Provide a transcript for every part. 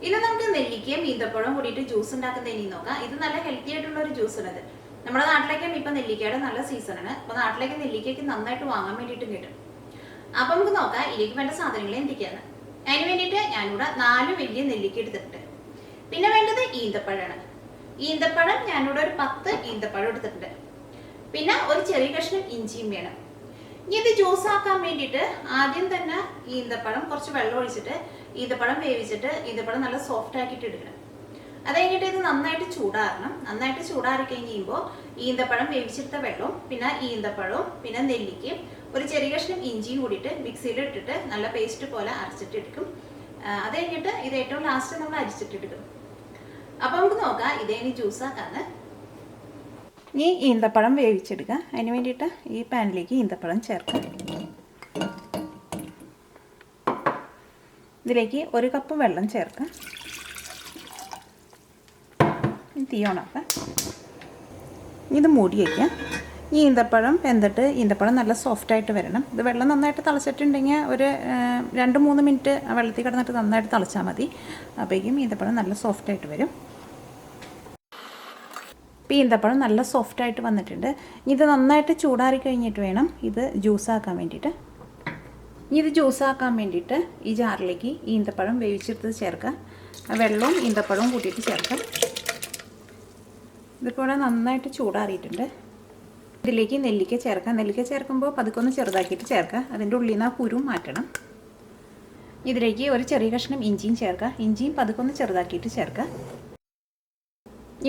ഇനി നമുക്ക് നെല്ലിക്കയും ഈന്തപ്പഴവും കൂടിയിട്ട് ജ്യൂസ് ഉണ്ടാക്കുന്നത് ഇനി നോക്കാം. ഇത് നല്ല ഹെൽത്തി ആയിട്ടുള്ള ഒരു ജ്യൂസ് ആണ്. നമ്മുടെ നാട്ടിലേക്കും ഇപ്പൊ നെല്ലിക്കയുടെ നല്ല സീസണാണ്. അപ്പൊ നാട്ടിലേക്ക് നെല്ലിക്കയ്ക്ക് നന്നായിട്ട് വാങ്ങാൻ വേണ്ടിയിട്ട് കിട്ടും. അപ്പൊ നമുക്ക് നോക്കാം ഇതിലേക്ക് വേണ്ട സാധനങ്ങൾ എന്തൊക്കെയാണ്. അതിന് വേണ്ടിയിട്ട് ഞാനിവിടെ 4 വലിയ നെല്ലിക്ക എടുത്തിട്ടുണ്ട്. പിന്നെ വേണ്ടത് ഈന്തപ്പഴമാണ്. ഈന്തപ്പഴം ഞാനിവിടെ ഒരു 10 ഈന്തപ്പഴം എടുത്തിട്ടുണ്ട്. പിന്നെ ഒരു ചെറിയ കഷ്ണം ഇഞ്ചിയും വേണം. ഇനി ഇത് ജ്യൂസ് ആക്കാൻ വേണ്ടിയിട്ട് ആദ്യം തന്നെ ഈന്തപ്പഴം കുറച്ച് വെള്ളം ഒഴിച്ചിട്ട് ഈന്തപ്പഴം വേവിച്ചിട്ട് ഈന്തപ്പഴം നല്ല സോഫ്റ്റ് ആക്കിയിട്ട് എടുക്കണം. അത് കഴിഞ്ഞിട്ട് ഇത് നന്നായിട്ട് ചൂടാറണം. നന്നായിട്ട് ചൂടാറി കഴിയുമ്പോൾ ഈന്തപ്പഴം വേവിച്ചെടുത്ത വെള്ളവും പിന്നെ ഈന്തപ്പഴവും പിന്നെ നെല്ലിക്കയും ഒരു ചെറിയ കഷ്ണം ഇഞ്ചിയും കൂടിയിട്ട് മിക്സിയിൽ ഇട്ടിട്ട് നല്ല പേസ്റ്റ് പോലെ അരച്ചിട്ടെടുക്കും. അത് കഴിഞ്ഞിട്ട് ഇത് ഏറ്റവും ലാസ്റ്റ് നമ്മൾ അരിച്ചിട്ടെടുക്കും. അപ്പം നമുക്ക് നോക്കാം ഇതേനി ജ്യൂസ് ആക്കാന്ന്. ഈ ഈന്തപ്പഴം വേവിച്ചെടുക്കുക. അതിന് വേണ്ടിയിട്ട് ഈ പാനിലേക്ക് ഈന്തപ്പഴം ചേർക്കാം. ഇതിലേക്ക് 1 കപ്പ് വെള്ളം ചേർക്കാം. തീ ഓണാക്കാം. ഇത് മൂടി വയ്ക്കാം. ഈ ഈന്തപ്പഴം വെന്തിട്ട് ഈന്തപ്പഴം നല്ല സോഫ്റ്റായിട്ട് വരണം. ഇത് വെള്ളം നന്നായിട്ട് തിളച്ചിട്ടുണ്ടെങ്കിൽ ഒരു 2-3 മിനിറ്റ് വെള്ളത്തിൽ കിടന്നിട്ട് നന്നായിട്ട് തിളച്ചാൽ മതി. അപ്പോഴേക്കും ഈന്തപ്പഴം നല്ല സോഫ്റ്റായിട്ട് വരും. ഇപ്പോൾ ഈന്തപ്പഴം നല്ല സോഫ്റ്റായിട്ട് വന്നിട്ടുണ്ട്. ഇത് നന്നായിട്ട് ചൂടാറി കഴിഞ്ഞിട്ട് വേണം ഇത് ജ്യൂസാക്കാൻ വേണ്ടിയിട്ട്. ഇത് ജ്യൂസാക്കാൻ വേണ്ടിയിട്ട് ഈ ജാറിലേക്ക് ഈന്തപ്പഴം വേവിച്ചെടുത്ത് ചേർക്കുക. വെള്ളവും ഈന്തപ്പഴവും കൂട്ടിയിട്ട് ചേർക്കാം. ഇതിപ്പോൾ നന്നായിട്ട് ചൂടാറിയിട്ടുണ്ട്. ഇതിലേക്ക് നെല്ലിക്ക ചേർക്കാം. നെല്ലിക്ക ചേർക്കുമ്പോൾ പതുക്കൊന്ന് ചെറുതാക്കിയിട്ട് ചേർക്കുക. അതിൻ്റെ ഉള്ളിൽ നിന്ന് ആ കുരു മാറ്റണം. ഇതിലേക്ക് ഒരു ചെറിയ കഷ്ണം ഇഞ്ചിയും ചേർക്കുക. ഇഞ്ചിയും പതുക്കൊന്ന് ചെറുതാക്കിയിട്ട് ചേർക്കുക.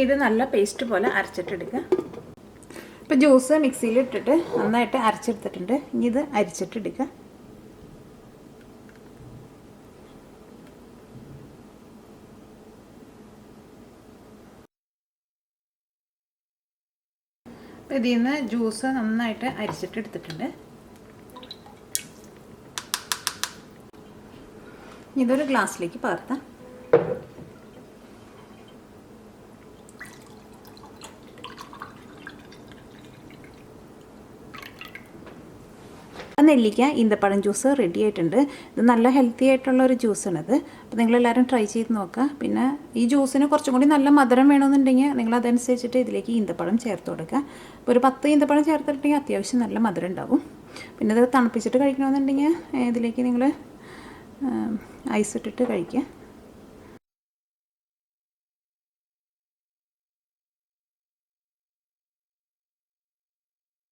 ഇത് നല്ല പേസ്റ്റ് പോലെ അരച്ചിട്ടെടുക്കുക. ഇപ്പോൾ ജ്യൂസ് മിക്സിയിൽ ഇട്ടിട്ട് നന്നായിട്ട് അരച്ചെടുത്തിട്ടുണ്ട്. ഇനി ഇത് അരിച്ചിട്ടെടുക്കുക. അപ്പോൾ ഇതിൽ നിന്ന് ജ്യൂസ് നന്നായിട്ട് അരിച്ചിട്ടെടുത്തിട്ടുണ്ട്. ഇതൊരു ഗ്ലാസ്സിലേക്ക് പകർത്താം. നെല്ലിക്ക ഈന്തപ്പഴം ജ്യൂസ് റെഡി ആയിട്ടുണ്ട്. ഇത് നല്ല ഹെൽത്തി ആയിട്ടുള്ള ഒരു ജ്യൂസാണിത്. അപ്പോൾ നിങ്ങളെല്ലാവരും ട്രൈ ചെയ്ത് നോക്കുക. പിന്നെ ഈ ജ്യൂസിന് കുറച്ചും കൂടി നല്ല മധുരം വേണമെന്നുണ്ടെങ്കിൽ നിങ്ങളതനുസരിച്ചിട്ട് ഇതിലേക്ക് ഈന്തപ്പഴം ചേർത്ത് കൊടുക്കുക. അപ്പോൾ ഒരു 10 ഈന്തപ്പഴം ചേർത്തിട്ടുണ്ടെങ്കിൽ അത്യാവശ്യം നല്ല മധുരം ഉണ്ടാവും. പിന്നെ ഇത് തണുപ്പിച്ചിട്ട് കഴിക്കണമെന്നുണ്ടെങ്കിൽ ഇതിലേക്ക് നിങ്ങൾ ഐസ് ഇട്ടിട്ട് കഴിക്കുക.